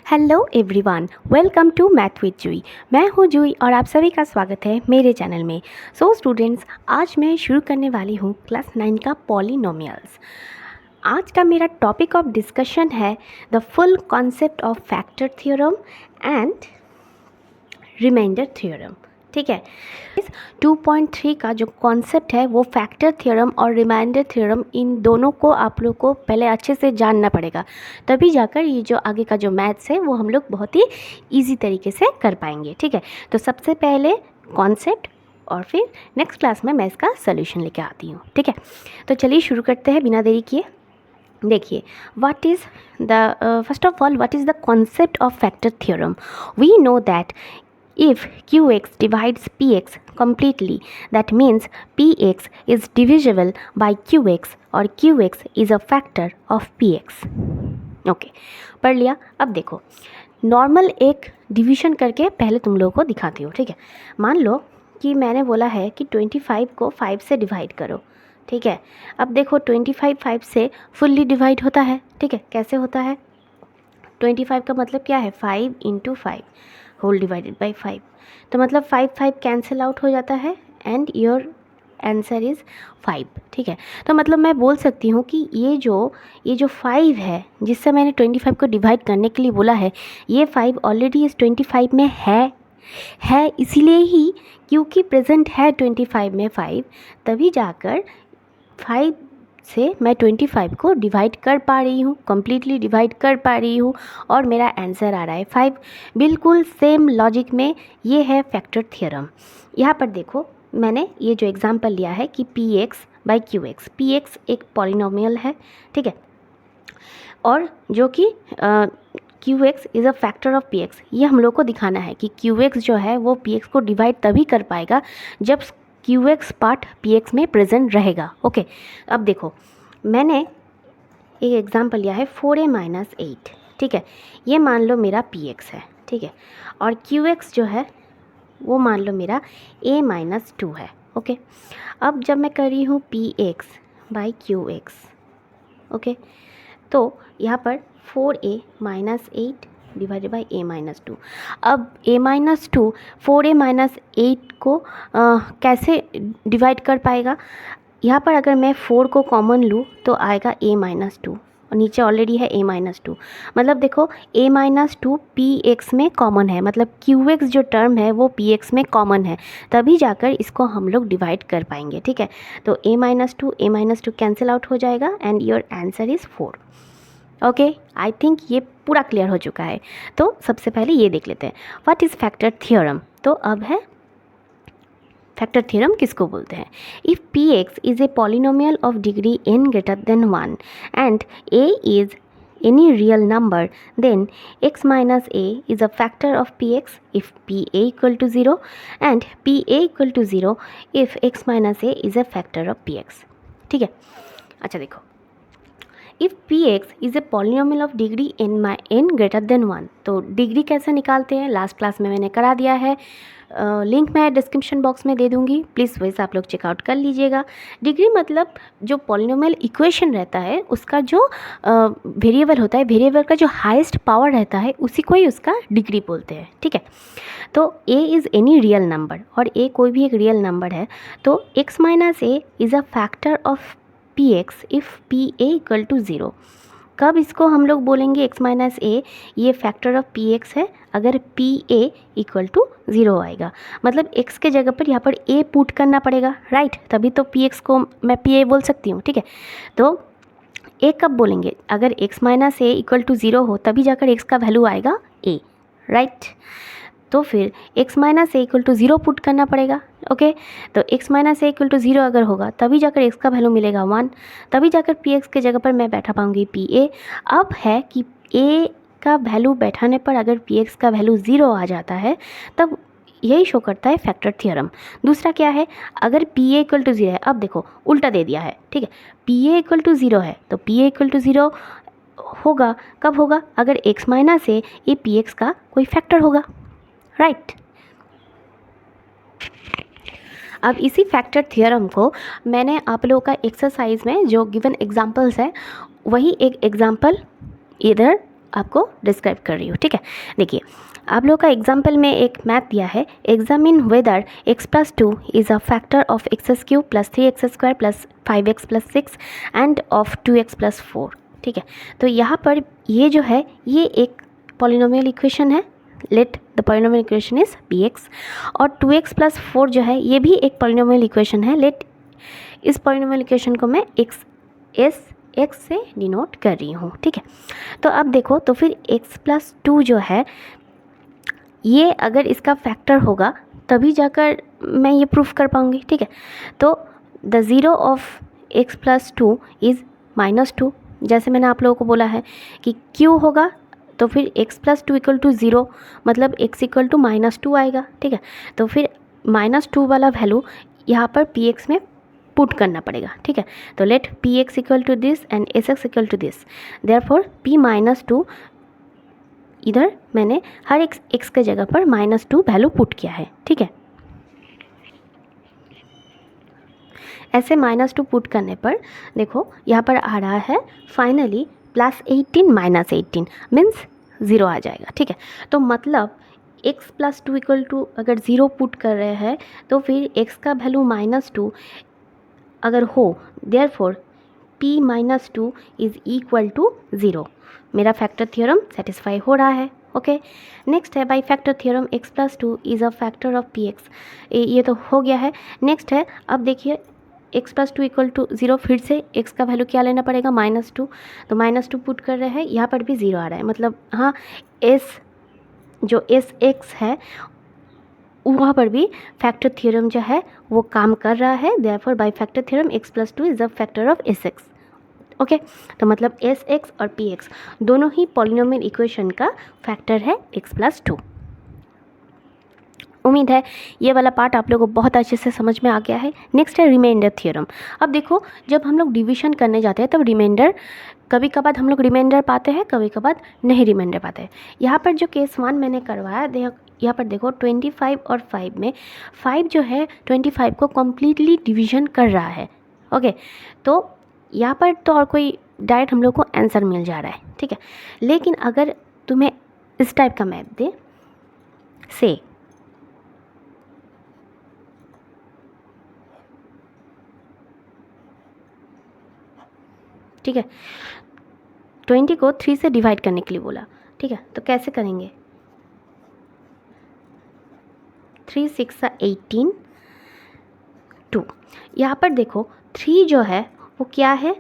Hello everyone, welcome to math with Juhi. मैं हूँ जूई और आप सभी का स्वागत है मेरे चैनल में। सो स्टूडेंट्स, आज मैं शुरू करने वाली हूँ क्लास 9 का पॉलिनोमियल्स। आज का मेरा टॉपिक ऑफ डिस्कशन है the full concept of factor theorem and reminder theorem. ठीक है, इस 2.3 का जो कॉन्सेप्ट है वो फैक्टर थ्योरम और रिमाइंडर थ्योरम, इन दोनों को आप लोग को पहले अच्छे से जानना पड़ेगा, तभी जाकर ये जो आगे का जो मैथ्स है वो हम लोग बहुत ही इजी तरीके से कर पाएंगे। ठीक है, तो सबसे पहले कॉन्सेप्ट और फिर नेक्स्ट क्लास में मैं इसका सोल्यूशन लेके आती हूँ। ठीक है, तो चलिए शुरू करते हैं बिना देरी किए। देखिए, what is the first of all what is the concept of factor theorem. We know that if qx divides px completely, that means px is divisible by qx और qx is a factor of px। Okay, पढ़ लिया। अब देखो, normal एक division करके पहले तुम लोगों को दिखाती हूँ। ठीक है, मान लो कि मैंने बोला है कि 25 को 5 से डिवाइड करो। ठीक है, अब देखो 25 5 से फुल्ली डिवाइड होता है। ठीक है, कैसे होता है? 25 का मतलब क्या है? 5 × 5 होल डिवाइडेड बाई 5। तो मतलब 5 5 कैंसिल आउट हो जाता है एंड योर आंसर इज़ 5। ठीक है, तो मतलब मैं बोल सकती हूँ कि ये जो 5 है जिससे मैंने 25 को डिवाइड करने के लिए बोला है, ये 5 ऑलरेडी इस 25 में है इसीलिए ही, क्योंकि प्रेजेंट है 25 में 5, तभी जाकर 5 से मैं 25 को डिवाइड कर पा रही हूँ, कम्प्लीटली डिवाइड कर पा रही हूँ और मेरा आंसर आ रहा है 5। बिल्कुल सेम लॉजिक में ये है फैक्टर थ्योरम। यहाँ पर देखो, मैंने ये जो एग्जांपल लिया है कि px बाई qx, px एक पॉलिनोमियल है। ठीक है, और जो कि qx is a factor of px, ये हम लोग को दिखाना है कि qx जो है वो px को डिवाइड तभी कर पाएगा जब qx पार्ट px में प्रेजेंट रहेगा। ओके, अब देखो, मैंने एक एग्जांपल लिया है 4a - 8। ठीक है, ये मान लो मेरा px है। ठीक है, और qx जो है वो मान लो मेरा a - 2 है। ओके, अब जब मैं कर रही हूँ px बाई qx, ओके, तो यहाँ पर 4a - 8 डिवाइडेड बाई a - 2। अब a - 2 4a - 8 को कैसे डिवाइड कर पाएगा? यहाँ पर अगर मैं 4 को कॉमन लूँ तो आएगा a - 2 और नीचे ऑलरेडी है a - 2। मतलब देखो, a - 2 px में कॉमन है, मतलब qx जो टर्म है वो px में कॉमन है, तभी जाकर इसको हम लोग डिवाइड कर पाएंगे। ठीक है, तो a - 2 कैंसिल आउट हो जाएगा and your answer is 4। Okay, I think ये पूरा क्लियर हो चुका है। तो सबसे पहले ये देख लेते हैं व्हाट इज़ फैक्टर थ्योरम। तो अब है फैक्टर थ्योरम किसको बोलते हैं। If px is a polynomial of degree n greater than 1 and a is any real number, then x minus a is a factor of px if pa equal to 0 and pa equal to 0 if x minus a is a factor of px। ठीक है, अच्छा देखो, if px is a polynomial of degree n greater than 1, तो degree कैसे निकालते हैं last class में मैंने करा दिया है, लिंक मैं डिस्क्रिप्शन बॉक्स में दे दूँगी, प्लीज़ वैसे आप लोग चेकआउट कर लीजिएगा। डिग्री मतलब जो पॉलिनोमियल इक्वेशन रहता है उसका जो वेरिएबल होता है, वेरिएबल का जो हाईएस्ट पावर रहता है उसी को ही उसका डिग्री बोलते हैं। ठीक है, तो a is any real number और a कोई भी एक रियल नंबर है, तो x minus a is a factor of px if pa equal to 0। कब इसको हम लोग बोलेंगे x माइनस a ये फैक्टर ऑफ px है? अगर pa इक्वल टू 0 आएगा, मतलब x के जगह पर यहाँ पर a पुट करना पड़ेगा, राइट, तभी तो px को मैं pa बोल सकती हूँ। ठीक है, तो a कब बोलेंगे? अगर x minus a equal to 0 हो तभी जाकर x का वैल्यू आएगा a, राइट। तो फिर x minus a equal to 0 put करना पड़ेगा। ओके, तो x minus a equal to 0 अगर होगा तभी जाकर x का वैल्यू मिलेगा 1, तभी जाकर px के जगह पर मैं बैठा पाऊँगी pa। अब है कि a का वैल्यू बैठाने पर अगर px का वैल्यू 0 आ जाता है तब यही शो करता है फैक्टर थ्योरम। दूसरा क्या है, अगर pa इक्वल टू 0 है, अब देखो उल्टा दे दिया है। ठीक है, pa इक्वल टू 0 है तो pa इक्वल टू 0 होगा, कब होगा? अगर x माइनस a ये px का कोई फैक्टर होगा, राइट। अब इसी फैक्टर थ्योरम को मैंने आप लोगों का एक्सरसाइज में जो गिवन एग्जांपल्स है वही एक एग्जांपल इधर आपको डिस्क्राइब कर रही हूँ, ठीक है। देखिए आप लोग का एग्जाम्पल में एक मैथ दिया है, examine whether x plus 2 is a factor of x cube plus 3x square plus 5x plus 6 and of 2x plus 4, ठीक है। तो यहाँ पर ये जो है ये एक पॉलिनोमियल इक्वेशन है, let the polynomial equation is px, और 2x प्लस 4 जो है ये भी एक पॉलिनोमियल इक्वेशन है, लेट इस पॉलिनोमियल इक्वेशन को मैं x से डिनोट कर रही हूँ, ठीक है। तो अब देखो, तो फिर x प्लस 2 जो है ये अगर इसका फैक्टर होगा तभी जाकर मैं ये प्रूफ कर पाऊँगी, ठीक है। तो the zero of x plus 2 is -2, जैसे मैंने आप लोगों को बोला है कि q होगा तो फिर x प्लस 2 इक्वल टू 0, मतलब x इक्वल टू -2 आएगा, ठीक है। तो फिर -2 वाला वैल्यू यहाँ पर px में पुट करना पड़ेगा, ठीक है। तो let px equal to this and sx equal to this, therefore p -2, इधर मैंने हर एक x के जगह पर -2 वैल्यू पुट किया है, ठीक है। ऐसे -2 पुट करने पर देखो यहाँ पर आ रहा है फाइनली +18 -18 मीन्स 0 आ जाएगा, ठीक है। तो मतलब x प्लस 2 इक्वल टू अगर 0 पुट कर रहे हैं तो फिर x का वैल्यू -2 अगर हो, therefore p -2 is equal to 0। मेरा फैक्टर थ्योरम सेटिस्फाई हो रहा है, ओके। नेक्स्ट है by factor theorem x plus 2 is a factor of px, ये तो हो गया है। नेक्स्ट है, अब देखिए x प्लस 2 इक्वल टू 0, फिर से x का वैल्यू क्या लेना पड़ेगा, -2, तो -2 पुट कर रहे हैं, यहाँ पर भी 0 आ रहा है, मतलब हाँ s जो sx है वहाँ पर भी फैक्टर थ्योरम जो है वो काम कर रहा है, therefore by factor theorem x plus 2 is a factor of sx, okay. तो मतलब sx और px दोनों ही पॉलिनोमियल इक्वेशन का फैक्टर है x प्लस 2। उम्मीद है ये वाला पार्ट आप लोगों को बहुत अच्छे से समझ में आ गया है। नेक्स्ट है रिमाइंडर थ्योरम। अब देखो जब हम लोग डिवीजन करने जाते हैं तब रिमाइंडर कभी कभार हम लोग रिमाइंडर पाते हैं, कभी कभार नहीं रिमाइंडर पाते हैं। यहाँ पर जो केस 1 मैंने करवाया, यहाँ पर देखो 25 और 5 में 5 जो है 25 को कम्प्लीटली डिवीजन कर रहा है, ओके। तो यहाँ पर तो और कोई डायरेक्ट हम लोग को आंसर मिल जा रहा है, ठीक है। लेकिन अगर तुम्हें इस टाइप का मैथ दे, से ठीक है, 20 को 3 से डिवाइड करने के लिए बोला, ठीक है। तो कैसे करेंगे, 3 6 18 2। यहाँ पर देखो 3 जो है वो क्या है,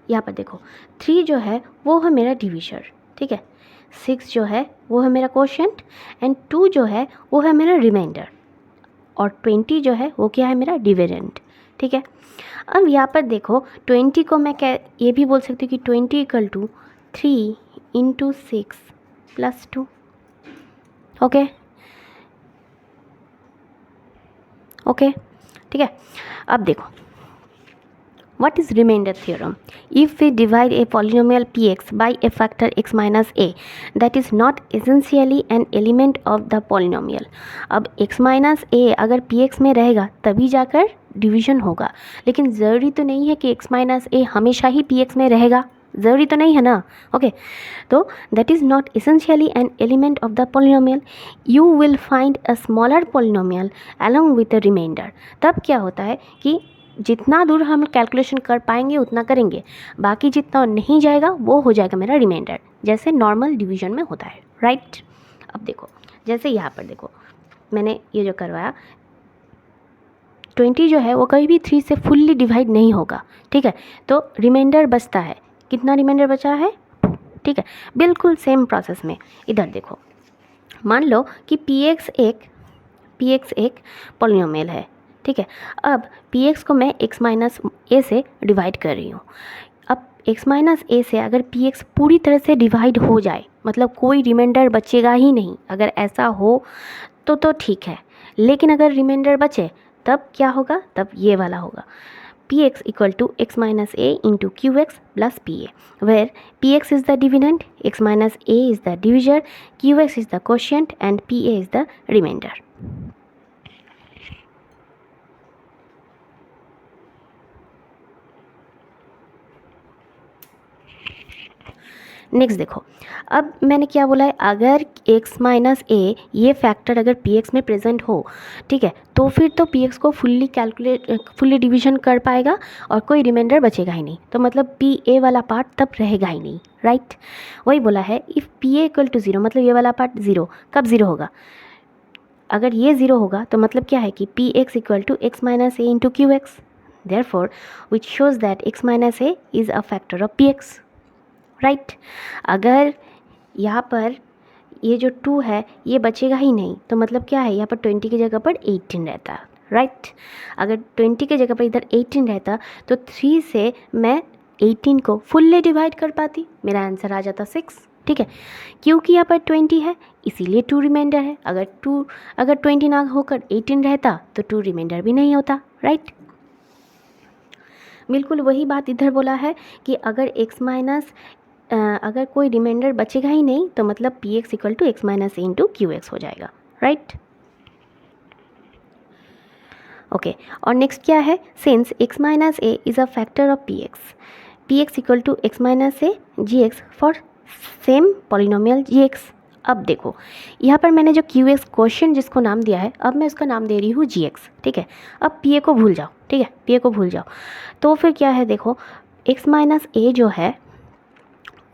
यहाँ पर देखो 3 जो है वो है मेरा डिविजर, ठीक है। 6 जो है वो है मेरा कोशेंट एंड 2 जो है वो है मेरा रिमाइंडर, और 20 जो है वो क्या है मेरा डिविडेंड, ठीक है। अब यहाँ पर देखो 20 को मैं क्या ये भी बोल सकती हूँ कि 20 equal to 3 into 6 plus 2, okay okay, ठीक है। अब देखो what is remainder theorem? If we divide a polynomial px by a factor x minus a, that is not essentially an element of the polynomial. अब x minus a अगर px में रहेगा तभी जाकर डिवीजन होगा, लेकिन ज़रूरी तो नहीं है कि x minus a हमेशा ही px में रहेगा, ज़रूरी तो नहीं है ना, ओके। तो that is not essentially an element of the polynomial. You will find a smaller polynomial along with the remainder. तब क्या होता है कि जितना दूर हम कैलकुलेशन कर पाएंगे उतना करेंगे, बाकी जितना नहीं जाएगा वो हो जाएगा मेरा रिमाइंडर, जैसे नॉर्मल डिवीजन में होता है, राइट। अब देखो जैसे यहाँ पर देखो मैंने ये जो करवाया 20 जो है वो कभी भी 3 से फुल्ली डिवाइड नहीं होगा, ठीक है। तो रिमाइंडर बचता है, कितना रिमाइंडर बचा है 2, ठीक है। बिल्कुल सेम प्रोसेस में इधर देखो, मान लो कि px एक पॉलिनोमियल है, ठीक है। अब px को मैं x माइनस ए से डिवाइड कर रही हूँ। अब x माइनस ए से अगर px पूरी तरह से डिवाइड हो जाए, मतलब कोई रिमाइंडर बचेगा ही नहीं, अगर ऐसा हो तो ठीक है, लेकिन अगर रिमाइंडर बचे तब क्या होगा, तब ये वाला होगा, px equal to x minus A into q x plus p a, where px is the dividend, x minus a is the divisor, q x is the quotient and p a is the remainder. Next देखो, अब मैंने क्या बोला है, अगर x minus ए ये factor अगर P x में प्रेजेंट हो, ठीक है, तो फिर तो पी एक्स को फुल्ली डिवीजन कर पाएगा और कोई रिमाइंडर बचेगा ही नहीं, तो मतलब पी ए वाला पार्ट तब रहेगा ही नहीं, राइट। वही बोला है, if p A equal to zero, मतलब ये वाला पार्ट ज़ीरो, कब ज़ीरो होगा, अगर ये ज़ीरो होगा तो मतलब क्या है कि p x equal to x minus A into q x, therefore which shows that x minus a is a factor of p x, right. अगर यहाँ पर ये जो 2 है ये बचेगा ही नहीं, तो मतलब क्या है, यहाँ पर 20 की जगह पर 18 रहता, राइट। अगर 20 की जगह पर इधर 18 रहता तो 3 से मैं 18 को फुल्ली डिवाइड कर पाती, मेरा आंसर आ जाता 6, ठीक है। क्योंकि यहाँ पर 20 है इसीलिए 2 रिमाइंडर है, अगर 20 ना होकर 18 रहता तो 2 रिमाइंडर भी नहीं होता, राइट। बिल्कुल वही बात इधर बोला है कि अगर x माइनस अगर कोई रिमाइंडर बचेगा ही नहीं तो मतलब p x equal to x minus A into q x हो जाएगा, राइट। ओके, और नेक्स्ट क्या है, since x minus a is a factor of p x equal to x minus a g x for some polynomial g x. अब देखो यहाँ पर मैंने जो क्यू एक्स क्वेश्चन जिसको नाम दिया है, अब मैं उसका नाम दे रही हूँ जी एक्स, ठीक है। अब पी ए को भूल जाओ, ठीक है, पी ए को भूल जाओ, तो फिर क्या है, देखो एक्स माइनस ए जो है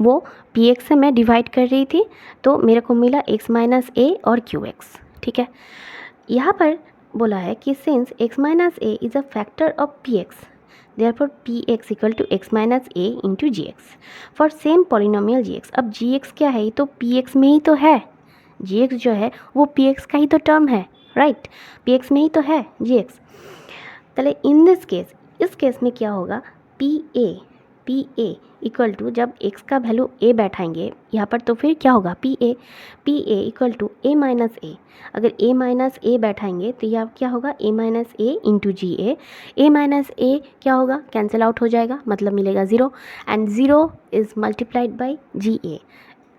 वो पी एक्स से मैं डिवाइड कर रही थी, तो मेरे को मिला एक्स माइनस ए और क्यू एक्स, ठीक है। यहाँ पर बोला है कि since x minus a is a factor of p x, therefore p x equal to x minus A into g x for some polynomial g x. अब जी एक्स क्या है, ये तो पी एक्स में ही तो है, जी एक्स जो है वो पी एक्स का ही तो टर्म है, राइट, पी एक्स में ही तो है जी एक्स। चले इन दिस केस, इस केस में क्या होगा, पी ए इक्वल टू, जब x का वैल्यू a बैठाएंगे यहाँ पर तो फिर क्या होगा, P A equal to a minus A, अगर a माइनस ए बैठाएंगे तो यह क्या होगा, a minus A into ji A minus A क्या होगा, कैंसिल आउट हो जाएगा, मतलब मिलेगा 0, and 0 is multiplied by G A,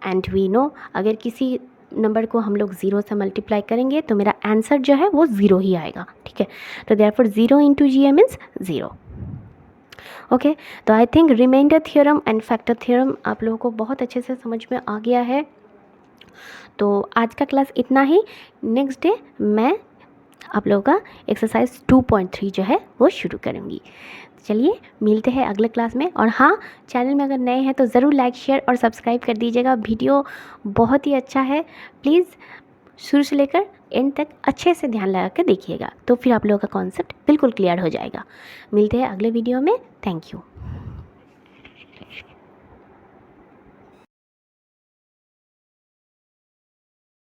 and we know अगर किसी नंबर को हम लोग 0 से मल्टीप्लाई करेंगे तो मेरा आंसर जो है वो 0 ही आएगा, ठीक है। तो therefore 0 into ji a means 0, okay. तो I think remainder theorem and factor theorem आप लोगों को बहुत अच्छे से समझ में आ गया है। तो आज का क्लास इतना ही, नेक्स्ट डे मैं आप लोगों का एक्सरसाइज 2.3 जो है वो शुरू करूँगी। चलिए मिलते हैं अगले क्लास में, और हाँ, चैनल में अगर नए हैं तो ज़रूर लाइक शेयर और सब्सक्राइब कर दीजिएगा, वीडियो बहुत ही अच्छा है, प्लीज़ शुरू से लेकर एंड तक अच्छे से ध्यान लगा कर देखिएगा, तो फिर आप लोगों का कॉन्सेप्ट बिल्कुल क्लियर हो जाएगा। मिलते हैं अगले वीडियो में, थैंक यू।